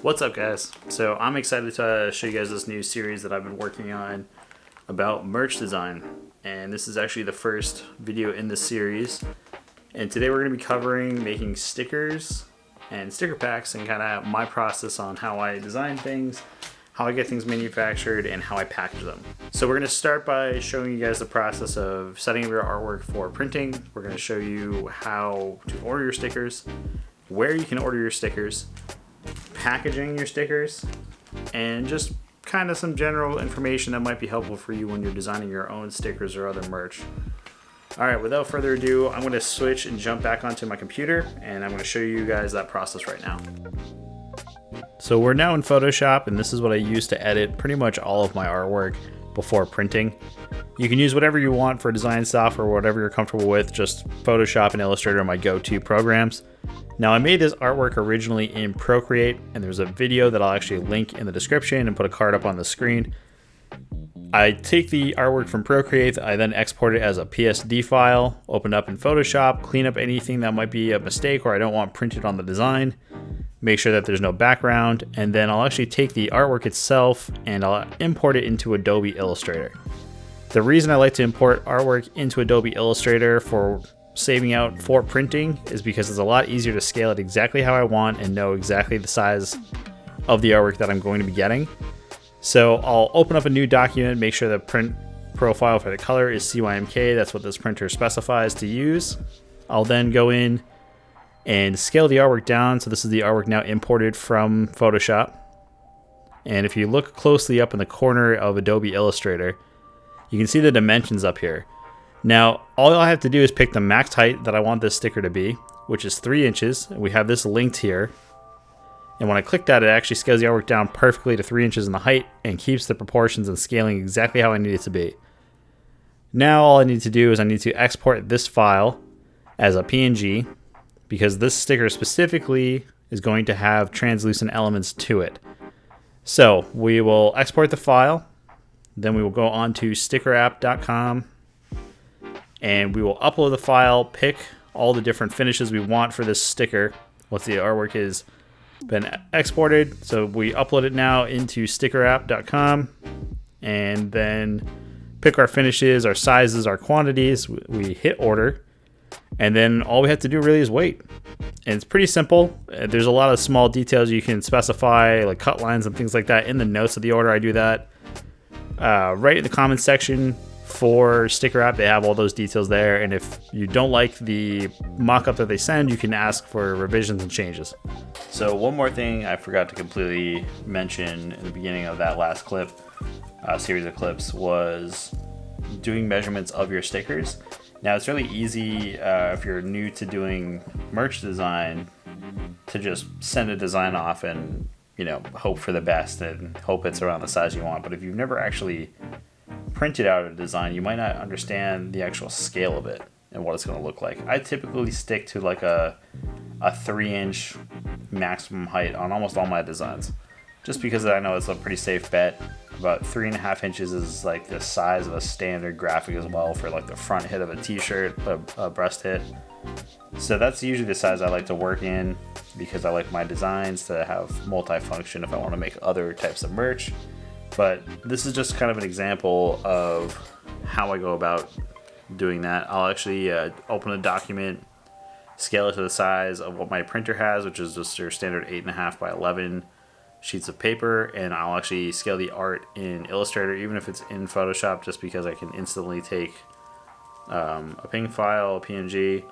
What's up, guys? So I'm excited to show you guys this new series that I've been working on about merch design, and this is actually the first video in this series. And today we're going to be covering making stickers and sticker packs and kind of my process on how I design things, how I get things manufactured, and how I package them. So we're going to start by showing you guys the process of setting up your artwork for printing. We're going to show you how to order your stickers, where you can order your stickers, packaging your stickers, and just kind of some general information that might be helpful for you when you're designing your own stickers or other merch. Alright, without further ado, I'm going to switch and jump back onto my computer, and I'm going to show you guys that process right now. So we're now in Photoshop, and this is what I use to edit pretty much all of my artwork before printing. You can use whatever you want for design software, whatever you're comfortable with. Just Photoshop and Illustrator are my go-to programs. Now, I made this artwork originally in Procreate, and there's a video that I'll actually link in the description and put a card up on the screen. I take the artwork from Procreate, I then export it as a PSD file, open up in Photoshop, clean up anything that might be a mistake or I don't want printed on the design, make sure that there's no background, and then I'll actually take the artwork itself and I'll import it into Adobe Illustrator. The reason I like to import artwork into Adobe Illustrator for saving out for printing is because it's a lot easier to scale it exactly how I want and know exactly the size of the artwork that I'm going to be getting. So I'll open up a new document, make sure the print profile for the color is CYMK, that's what this printer specifies to use. I'll then go in and scale the artwork down, so this is the artwork now imported from Photoshop. And if you look closely up in the corner of Adobe Illustrator, you can see the dimensions up here. Now, all I have to do is pick the max height that I want this sticker to be, which is 3 inches. We have this linked here. And when I click that, it actually scales the artwork down perfectly to 3 inches in the height and keeps the proportions and scaling exactly how I need it to be. Now, all I need to do is I need to export this file as a PNG because this sticker specifically is going to have translucent elements to it. So we will export the file. Then we will go on to StickerApp.com. And we will upload the file, pick all the different finishes we want for this sticker once the artwork has been exported. So we upload it now into StickerApp.com and then pick our finishes, our sizes, our quantities. We hit order, and then all we have to do really is wait. And it's pretty simple. There's a lot of small details you can specify, like cut lines and things like that in the notes of the order. I do that right in the comments section. For StickerApp, they have all those details there, and if you don't like the mock-up that they send, you can ask for revisions and changes. So one more thing I forgot to completely mention in the beginning of that last clip, series of clips, was doing measurements of your stickers. Now it's really easy if you're new to doing merch design to just send a design off and hope for the best and hope it's around the size you want. But if you've never actually printed out a design, you might not understand the actual scale of it and what it's going to look like. I typically stick to like a 3-inch maximum height on almost all my designs, just because I know it's a pretty safe bet. About 3.5 inches is like the size of a standard graphic as well for like the front hit of a t-shirt, a breast hit. So that's usually the size I like to work in because I like my designs to have multifunction if I want to make other types of merch. But this is just kind of an example of how I go about doing that. I'll actually open a document, scale it to the size of what my printer has, which is just your standard 8.5 by 11 sheets of paper, and I'll actually scale the art in Illustrator, even if it's in Photoshop, just because I can instantly take a PNG file, a PNG,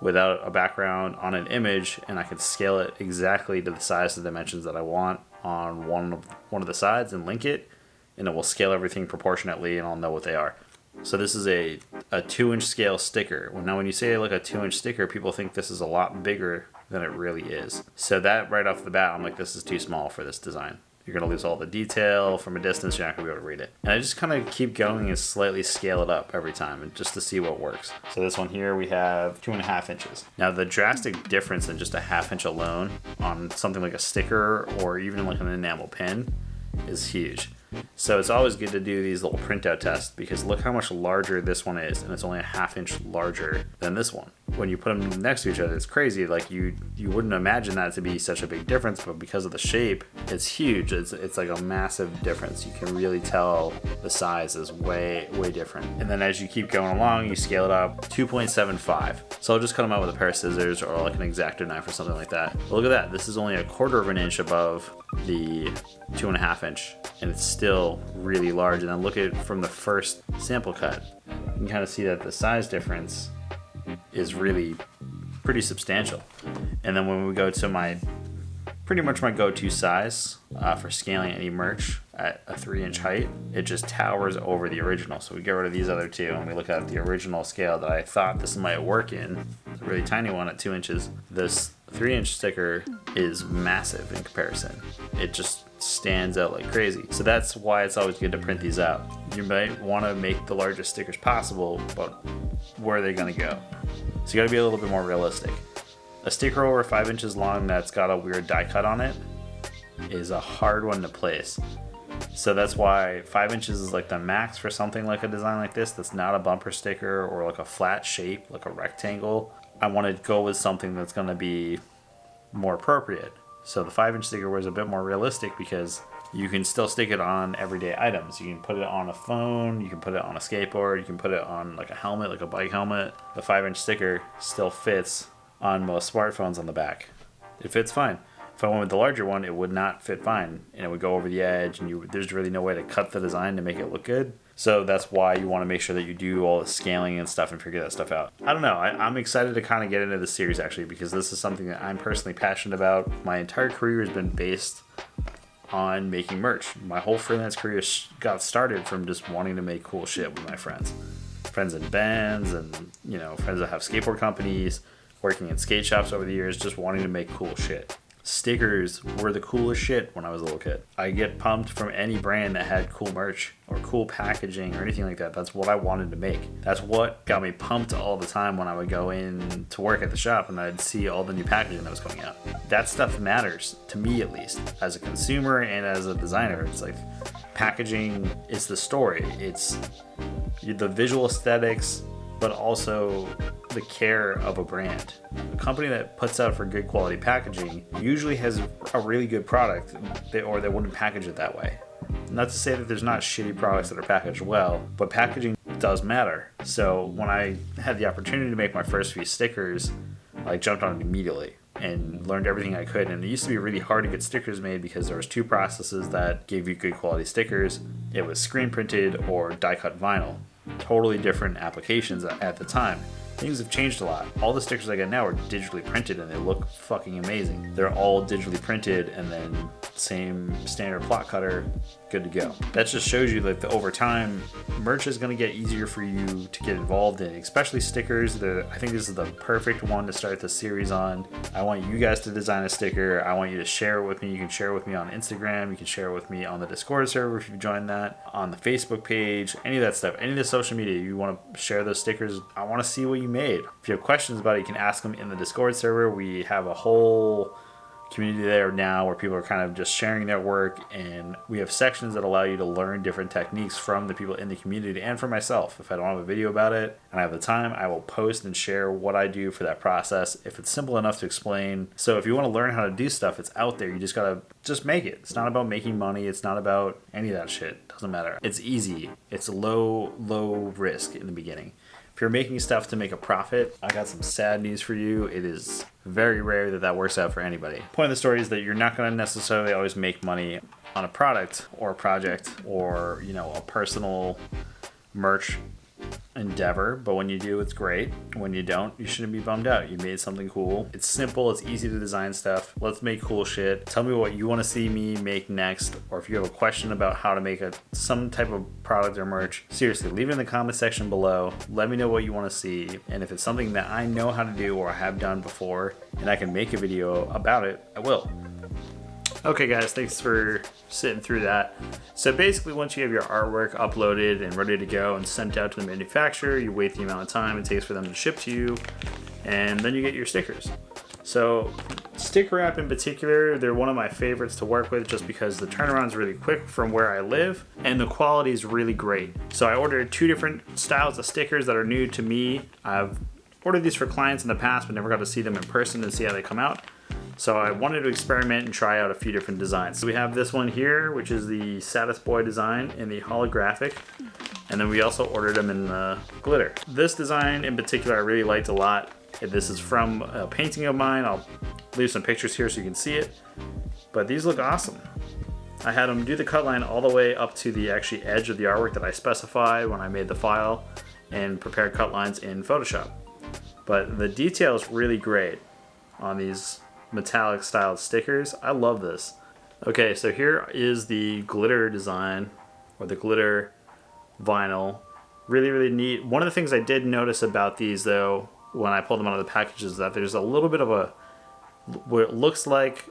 without a background on an image, and I can scale it exactly to the size and dimensions that I want on one of the sides and link it, and it will scale everything proportionately and I'll know what they are. So this is a 2-inch scale sticker. Now when you say like a 2-inch sticker, people think this is a lot bigger than it really is. So that right off the bat, I'm like, this is too small for this design. You're going to lose all the detail from a distance. You're not going to be able to read it. And I just kind of keep going and slightly scale it up every time and just to see what works. So this one here, we have 2.5 inches. Now the drastic difference in just a 1/2 inch alone on something like a sticker or even like an enamel pin is huge. So it's always good to do these little printout tests because look how much larger this one is, and it's only a 1/2 inch larger than this one. when you put them next to each other, it's crazy. Like you wouldn't imagine that to be such a big difference, but because of the shape, it's huge. It's like a massive difference. You can really tell the size is way different. And then as you keep going along, you scale it up 2.75. So I'll just cut them out with a pair of scissors or like an X-Acto knife or something like that. But look at that. This is only a 1/4 of an inch above the 2.5 inch, and it's still really large. And then look at it from the first sample cut. You can kind of see that the size difference is really pretty substantial. And then when we go to pretty much my go-to size for scaling any merch at a 3-inch height, it just towers over the original. So we get rid of these other two and we look at the original scale that I thought this might work in. It's a really tiny one at 2 inches. This 3-inch sticker is massive in comparison. It just stands out like crazy. So that's why it's always good to print these out. You might want to make the largest stickers possible, but where are they going to go? So you got to be a little bit more realistic. A sticker over 5 inches long that's got a weird die cut on it is a hard one to place. So that's why 5 inches is like the max for something like a design like this that's not a bumper sticker or like a flat shape, like a rectangle. I want to go with something that's going to be more appropriate. So the 5-inch sticker was a bit more realistic because you can still stick it on everyday items. You can put it on a phone, you can put it on a skateboard, you can put it on like a helmet, like a bike helmet. The 5-inch sticker still fits on most smartphones on the back. It fits fine. If I went with the larger one, it would not fit fine, and it would go over the edge, and there's really no way to cut the design to make it look good. So that's why you want to make sure that you do all the scaling and stuff and figure that stuff out. I don't know. I'm excited to kind of get into this series actually, because this is something that I'm personally passionate about. My entire career has been based on making merch. My whole freelance career got started from just wanting to make cool shit with my friends in bands, and friends that have skateboard companies, working in skate shops over the years, just wanting to make cool shit. Stickers were the coolest shit when I was a little kid. I get pumped from any brand that had cool merch or cool packaging or anything like that. That's what I wanted to make. That's what got me pumped all the time when I would go in to work at the shop and I'd see all the new packaging that was coming out. That stuff matters, to me at least, as a consumer and as a designer. It's like packaging is the story. It's the visual aesthetics, but also the care of a brand. A company that puts out for good quality packaging usually has a really good product, or they wouldn't package it that way. Not to say that there's not shitty products that are packaged well, but packaging does matter. So when I had the opportunity to make my first few stickers, I jumped on it immediately and learned everything I could. And it used to be really hard to get stickers made because there was 2 processes that gave you good quality stickers. It was screen printed or die cut vinyl. Totally different applications at the time. Things have changed a lot. All the stickers I get now are digitally printed and they look fucking amazing. They're all digitally printed and then same standard plot cutter, good to go. That just shows you that over time, merch is going to get easier for you to get involved in, especially stickers. I think this is the perfect one to start the series on. I want you guys to design a sticker. I want you to share it with me. You can share it with me on Instagram. You can share it with me on the Discord server if you join that, on the Facebook page, any of that stuff, any of the social media. You want to share those stickers. I want to see what you made. If you have questions about it, you can ask them in the Discord server. We have a whole community there now where people are kind of just sharing their work, and we have sections that allow you to learn different techniques from the people in the community and for myself. If I don't have a video about it and I have the time, I will post and share what I do for that process if it's simple enough to explain. So if you want to learn how to do stuff, it's out there. You just gotta make it. It's not about making money. It's not about any of that shit. It doesn't matter. It's easy. It's low risk in the beginning. If you're making stuff to make a profit, I got some sad news for you. It is very rare that works out for anybody. Point of the story is that you're not going to necessarily always make money on a product or a project or, a personal merch endeavor, but when you do, it's great. When you don't, you shouldn't be bummed out. You made something cool. It's simple. It's easy to design stuff. Let's make cool shit. Tell me what you want to see me make next, or if you have a question about how to make some type of product or merch, seriously, leave it in the comment section below. Let me know what you want to see, and if it's something that I know how to do or have done before and I can make a video about it, I will. Okay guys, thanks for sitting through that. So basically, once you have your artwork uploaded and ready to go and sent out to the manufacturer, you wait the amount of time it takes for them to ship to you, and then you get your stickers. So StickerApp in particular, they're one of my favorites to work with just because the turnaround is really quick from where I live and the quality is really great. So I ordered 2 different styles of stickers that are new to me. I've ordered these for clients in the past, but never got to see them in person and see how they come out. So I wanted to experiment and try out a few different designs. So we have this one here, which is the Saddest Boy design in the holographic. And then we also ordered them in the glitter. This design in particular I really liked a lot. This is from a painting of mine. I'll leave some pictures here so you can see it. But these look awesome. I had them do the cut line all the way up to the actually edge of the artwork that I specified when I made the file and prepared cut lines in Photoshop. But the detail is really great on these metallic styled stickers. I love this. Okay, so here is the glitter design, or the glitter vinyl. Really, really neat. One of the things I did notice about these though, when I pulled them out of the package, is that there's a little bit of what it looks like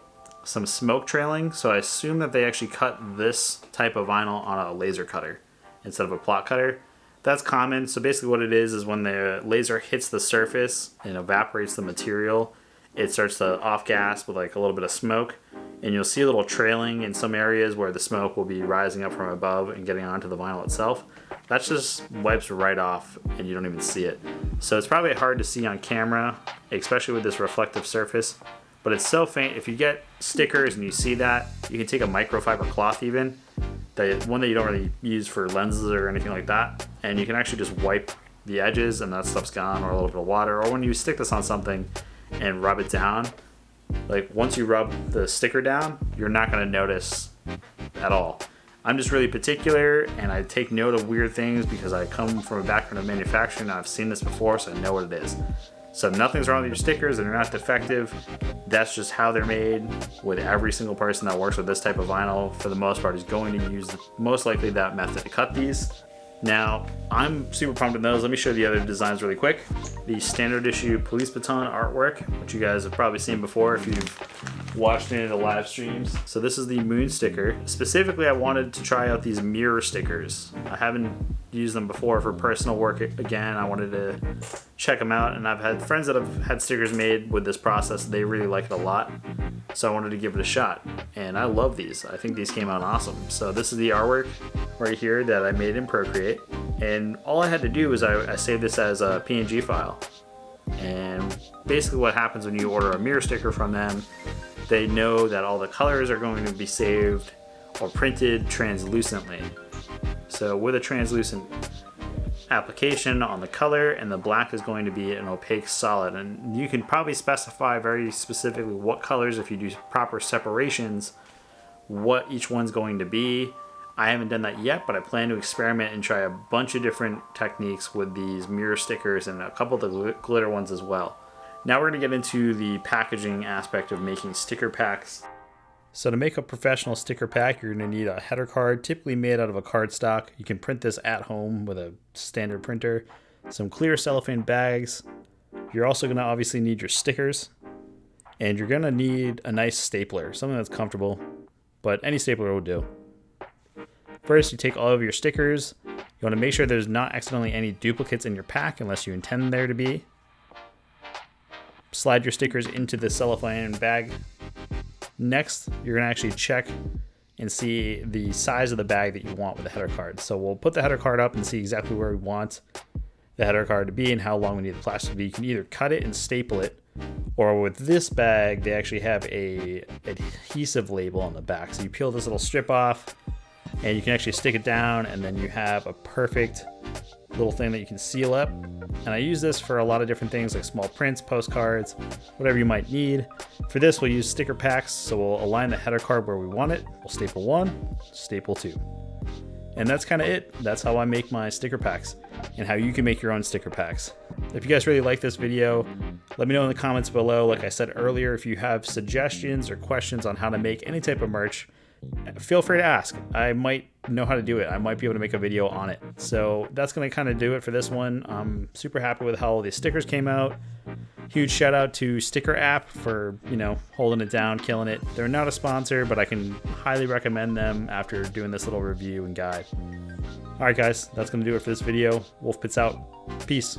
some smoke trailing. So I assume that they actually cut this type of vinyl on a laser cutter instead of a plot cutter. That's common. So basically what it is when the laser hits the surface and evaporates the material, it starts to off gas with like a little bit of smoke, and you'll see a little trailing in some areas where the smoke will be rising up from above and getting onto the vinyl itself. That just wipes right off and you don't even see it. So it's probably hard to see on camera, especially with this reflective surface, but it's so faint. If you get stickers and you see that, you can take a microfiber cloth even, one that you don't really use for lenses or anything like that, and you can actually just wipe the edges and that stuff's gone, or a little bit of water. Or when you stick this on something and rub it down, like once you rub the sticker down, you're not going to notice at all. I'm just really particular and I take note of weird things because I come from a background of manufacturing and I've seen this before, so I know what it is. So nothing's wrong with your stickers, they're not defective. That's just how they're made. With every single person that works with this type of vinyl, for the most part, is going to use most likely that method to cut these. Now, I'm super pumped with those. Let me show you the other designs really quick. The standard issue police baton artwork, which you guys have probably seen before if you've watched any of the live streams. So this is the moon sticker. Specifically, I wanted to try out these mirror stickers. I haven't used them before for personal work again. I wanted to check them out, and I've had friends that have had stickers made with this process. They really like it a lot, so I wanted to give it a shot, and I love these. I think these came out awesome. So this is the artwork right here that I made in Procreate, and all I had to do was I saved this as a PNG file. And basically what happens when you order a mirror sticker from them, they know that all the colors are going to be saved or printed translucently. So with a translucent application on the color, and the black is going to be an opaque solid, and you can probably specify very specifically what colors, if you do proper separations, what each one's going to be. I haven't done that yet, but I plan to experiment and try a bunch of different techniques with these mirror stickers and a couple of the glitter ones as well. Now we're going to get into the packaging aspect of making sticker packs. So to make a professional sticker pack, you're going to need a header card, typically made out of a cardstock. You can print this at home with a standard printer. Some clear cellophane bags. You're also going to obviously need your stickers. And you're going to need a nice stapler, something that's comfortable, but any stapler will do. First, you take all of your stickers. You want to make sure there's not accidentally any duplicates in your pack unless you intend there to be. Slide your stickers into the cellophane bag. Next, you're going to actually check and see the size of the bag that you want with the header card. So we'll put the header card up and see exactly where we want the header card to be and how long we need the plastic to be. You can either cut it and staple it, or with this bag, they actually have a adhesive label on the back. So you peel this little strip off and you can actually stick it down, and then you have a perfect little thing that you can seal up. And I use this for a lot of different things like small prints, postcards, whatever you might need. For this, we'll use sticker packs. So we'll align the header card where we want it. We'll staple 1, staple 2. And that's kind of it. That's how I make my sticker packs and how you can make your own sticker packs. If you guys really like this video, let me know in the comments below. Like I said earlier, if you have suggestions or questions on how to make any type of merch, feel free to ask. I might know how to do it. I might be able to make a video on it. So that's going to kind of do it for this one. I'm super happy with how all these stickers came out. Huge shout out to StickerApp for, holding it down, killing it. They're not a sponsor, but I can highly recommend them after doing this little review and guide. All right, guys, that's going to do it for this video. Wolf Pits out. Peace.